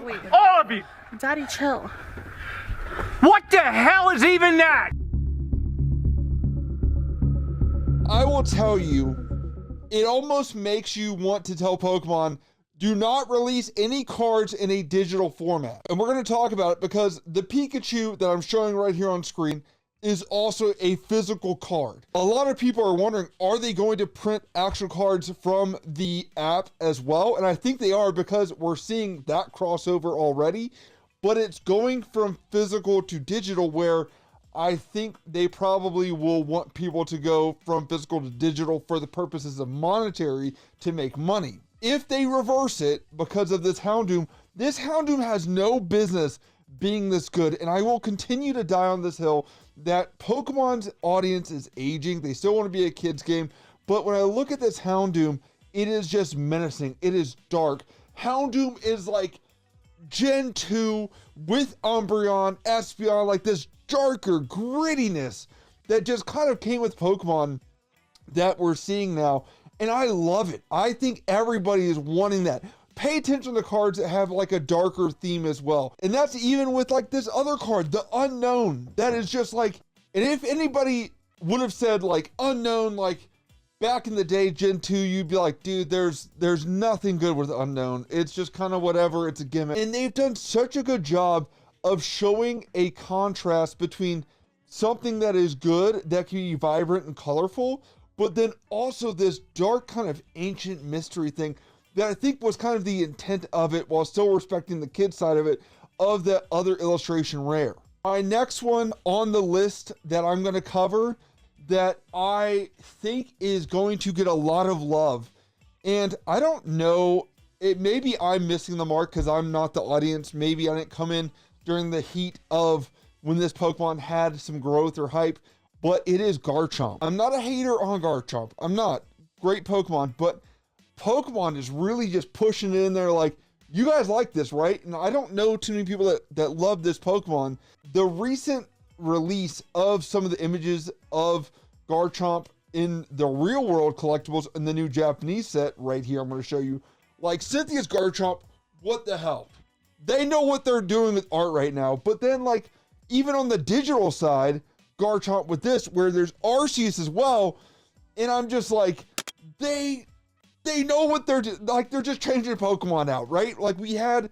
wait. All of you! Daddy, chill. What the hell is even that? I will tell you, it almost makes you want to tell Pokemon, do not release any cards in a digital format. And we're going to talk about it because the Pikachu that I'm showing right here on screen is also a physical card. A lot of people are wondering, are they going to print actual cards from the app as well? And I think they are, because we're seeing that crossover already, but it's going from physical to digital, where I think they probably will want people to go from physical to digital for the purposes of monetary to make money. If they reverse it because of this Houndoom has no business being this good, and I will continue to die on this hill that Pokemon's audience is aging. They still want to be a kid's game, but when I look at this Houndoom, it is just menacing. It is dark. Houndoom is like Gen 2 with Umbreon, Espeon, like this darker grittiness that just kind of came with Pokemon that we're seeing now, and I love it. I think everybody is wanting that. Pay attention to cards that have like a darker theme as well. And that's even with like this other card, the Unknown. That is just like, and if anybody would have said like Unknown, like back in the day, Gen 2, you'd be like, dude, there's nothing good with Unknown. It's just kind of whatever, it's a gimmick. And they've done such a good job of showing a contrast between something that is good, that can be vibrant and colorful, but then also this dark kind of ancient mystery thing that I think was kind of the intent of it, while still respecting the kid side of it, of that other illustration rare. My next one on the list that I'm going to cover that I think is going to get a lot of love, and I don't know, it maybe I'm missing the mark because I'm not the audience. Maybe I didn't come in during the heat of when this Pokemon had some growth or hype, but it is Garchomp. I'm not a hater on Garchomp. I'm not. Great Pokemon, but Pokemon is really just pushing it in there like, you guys like this, right? And I don't know too many people that love this Pokemon. The recent release of some of the images of Garchomp in the real world collectibles in the new Japanese set right here, I'm going to show you. Like Cynthia's Garchomp, what the hell? They know what they're doing with art right now. But then like, even on the digital side, Garchomp with this, where there's Arceus as well. And I'm just like, they know what they're like. They're just changing Pokemon out, right? Like we had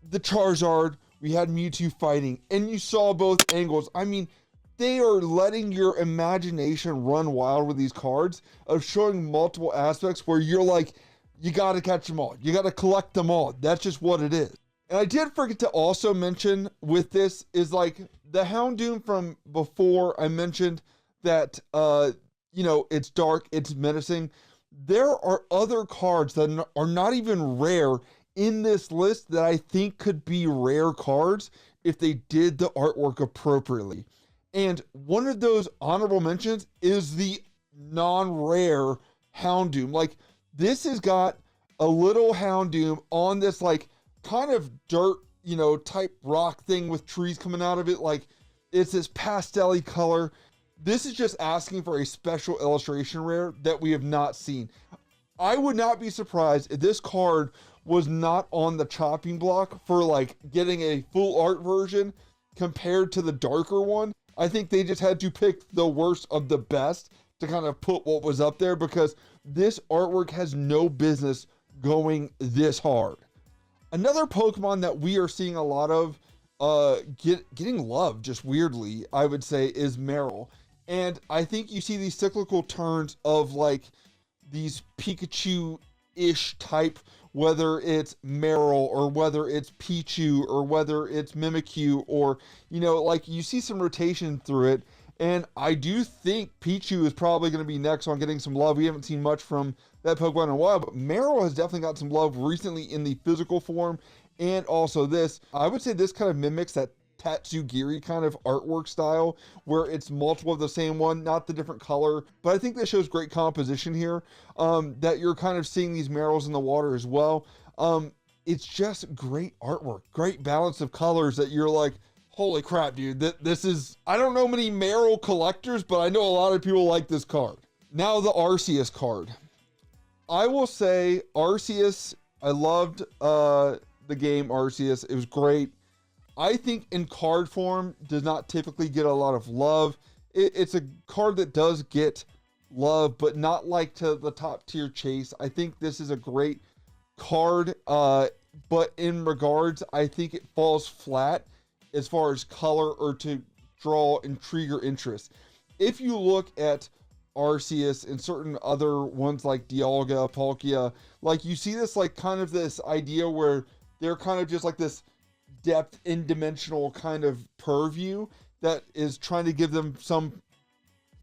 the Charizard, we had Mewtwo fighting, and you saw both angles. I mean, they are letting your imagination run wild with these cards of showing multiple aspects where you're like, you got to catch them all. You got to collect them all. That's just what it is. And I did forget to also mention with this is like the Houndoom from before. I mentioned that, you know, it's dark, it's menacing. There are other cards that are not even rare in this list that I think could be rare cards if they did the artwork appropriately. And one of those honorable mentions is the non-rare Houndoom. Like this has got a little Houndoom on this like kind of dirt, you know, type rock thing with trees coming out of it. Like it's this pastel-y color. This is just asking for a special illustration rare that we have not seen. I would not be surprised if this card was not on the chopping block for like getting a full art version compared to the darker one. I think they just had to pick the worst of the best to kind of put what was up there, because this artwork has no business going this hard. Another Pokemon that we are seeing a lot of getting love, just weirdly, I would say, is Marill. And I think you see these cyclical turns of like these Pikachu-ish type, whether it's Marill or whether it's Pichu or whether it's Mimikyu, or, you know, like you see some rotation through it. And I do think Pichu is probably going to be next on getting some love. We haven't seen much from that Pokemon in a while, but Marill has definitely got some love recently in the physical form. And also this, I would say this kind of mimics that Tatsugiri kind of artwork style, where it's multiple of the same one, not the different color. But I think this shows great composition here, that you're kind of seeing these Marills in the water as well. It's just great artwork, great balance of colors that you're like, holy crap, dude, this is, I don't know many Marill collectors, but I know a lot of people like this card. Now the Arceus card. I will say Arceus, I loved the game Arceus. It was great. I think in card form does not typically get a lot of love. It's a card that does get love, but not like to the top tier Chase. I think this is a great card, but in regards, I think it falls flat as far as color or to draw intrigue or interest. If you look at Arceus and certain other ones like Dialga, Palkia, like you see this like kind of this idea where they're kind of just like this depth in dimensional kind of purview that is trying to give them some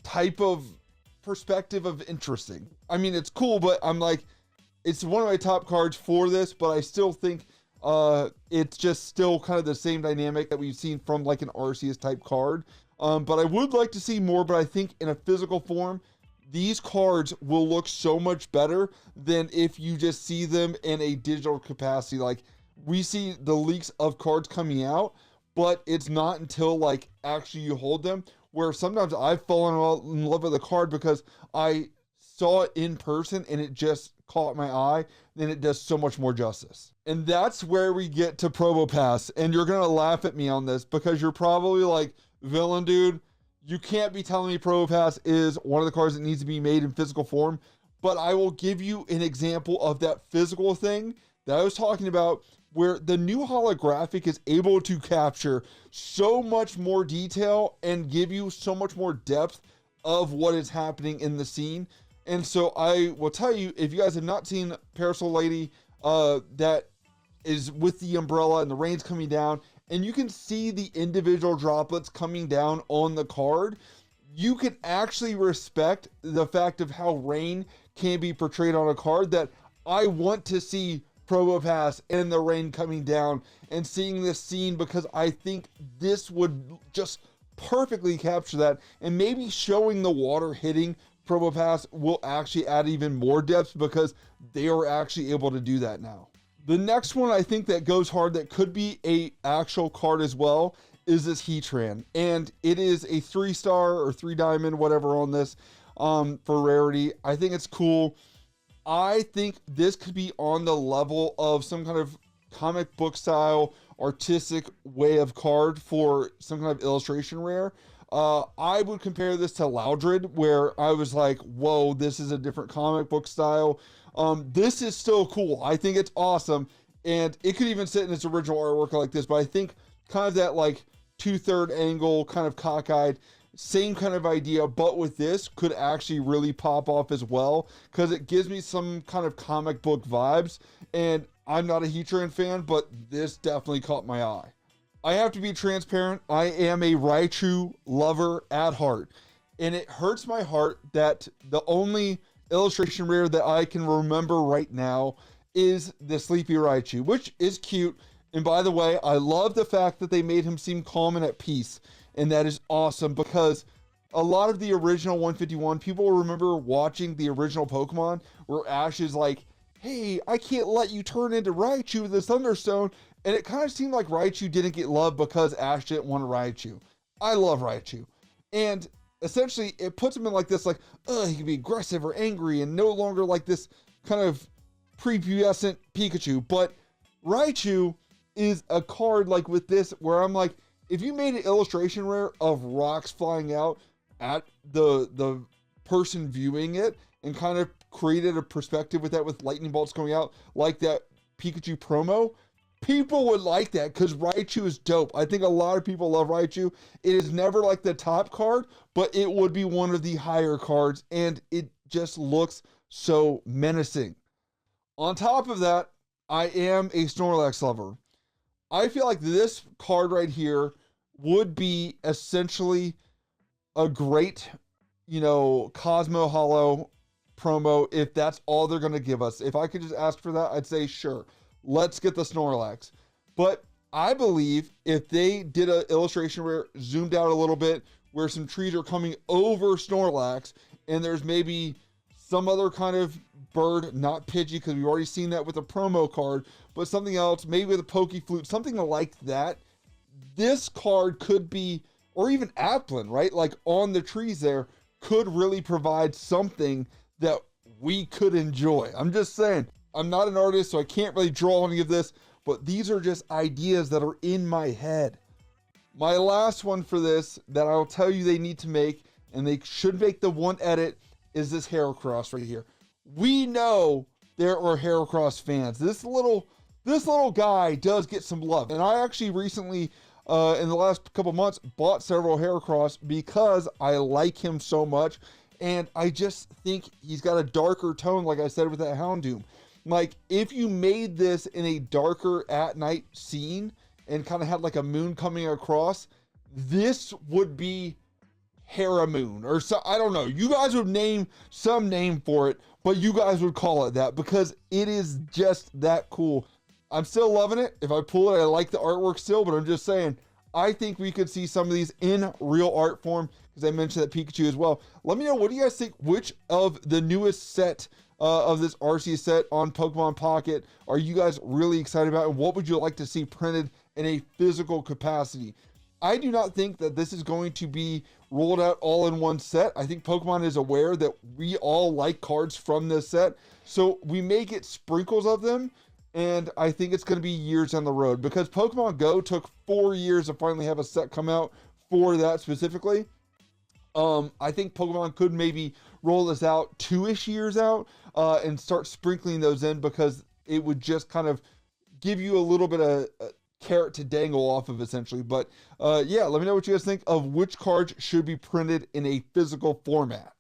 type of perspective of interesting. I mean, it's cool, but I'm like, it's one of my top cards for this, but I still think it's just still kind of the same dynamic that we've seen from like an Arceus type card. But I would like to see more, but I think in a physical form, these cards will look so much better than if you just see them in a digital capacity. Like we see the leaks of cards coming out, but it's not until like actually you hold them, where sometimes I've fallen in love with a card because I saw it in person and it just caught my eye, then it does so much more justice. And that's where we get to Probopass. And you're going to laugh at me on this because you're probably like, Villain Dude, you can't be telling me Probopass is one of the cards that needs to be made in physical form. But I will give you an example of that physical thing that I was talking about, where the new holographic is able to capture so much more detail and give you so much more depth of what is happening in the scene. And so I will tell you, if you guys have not seen Parasol Lady, that is with the umbrella and the rain's coming down, and you can see the individual droplets coming down on the card, you can actually respect the fact of how rain can be portrayed on a card, that I want to see Probopass and the rain coming down and seeing this scene, because I think this would just perfectly capture that, and maybe showing the water hitting Probopass will actually add even more depth because they are actually able to do that now. The next one I think that goes hard that could be a actual card as well is this Heatran, and it is a 3-star or 3 diamond, whatever on this for rarity. I think it's cool. I think this could be on the level of some kind of comic book style, artistic way of card for some kind of illustration rare. I would compare this to Loudred, where I was like, whoa, this is a different comic book style. This is still cool. I think it's awesome. And it could even sit in its original artwork like this, but I think kind of that like 2/3 angle, kind of cockeyed, same kind of idea, but with this could actually really pop off as well, because it gives me some kind of comic book vibes. And I'm not a Heatran fan, but this definitely caught my eye. I have to be transparent. I am a Raichu lover at heart, and it hurts my heart that the only illustration rare that I can remember right now is the Sleepy Raichu, which is cute. And by the way, I love the fact that they made him seem calm and at peace, and that is awesome, because a lot of the original 151, people remember watching the original Pokemon where Ash is like, hey, I can't let you turn into Raichu with the Thunderstone. And it kind of seemed like Raichu didn't get love because Ash didn't want a Raichu. I love Raichu. And essentially, it puts him in like this, like, he can be aggressive or angry and no longer like this kind of prepubescent Pikachu. But Raichu is a card like with this where I'm like, if you made an illustration rare of rocks flying out at the person viewing it and kind of created a perspective with that, with lightning bolts going out like that Pikachu promo, people would like that because Raichu is dope. I think a lot of people love Raichu. It is never like the top card, but it would be one of the higher cards, and it just looks so menacing. On top of that, I am a Snorlax lover. I feel like this card right here would be essentially a great, Cosmo Hollow promo if that's all they're going to give us. If I could just ask for that, I'd say sure. Let's get the Snorlax. But I believe if they did an illustration where zoomed out a little bit, where some trees are coming over Snorlax, and there's maybe some other kind of bird, not Pidgey, because we've already seen that with a promo card, but something else, maybe with a Pokeflute, something like that, this card could be, or even Applin, right? Like on the trees there, could really provide something that we could enjoy. I'm just saying. I'm not an artist, so I can't really draw any of this, but these are just ideas that are in my head. My last one for this that I'll tell you they need to make, and they should make the one edit, is this Heracross right here. We know there are Heracross fans. This little guy does get some love. And I actually recently, in the last couple months, bought several Heracross because I like him so much. And I just think he's got a darker tone, like I said, with that Houndoom. Like, if you made this in a darker at night scene and kind of had like a moon coming across, this would be Heramoon or so. I don't know. You guys would name some name for it, but you guys would call it that because it is just that cool. I'm still loving it. If I pull it, I like the artwork still, but I'm just saying, I think we could see some of these in real art form because I mentioned that Pikachu as well. Let me know, what do you guys think? Which of the newest set of this RC set on Pokemon Pocket are you guys really excited about? And what would you like to see printed in a physical capacity? I do not think that this is going to be rolled out all in one set. I think Pokemon is aware that we all like cards from this set. So we may get sprinkles of them. And I think it's going to be years down the road because Pokemon Go took 4 years to finally have a set come out for that specifically. I think Pokemon could maybe roll this out 2-ish years out and start sprinkling those in because it would just kind of give you a little bit of carrot to dangle off of essentially. But yeah, let me know what you guys think of which cards should be printed in a physical format.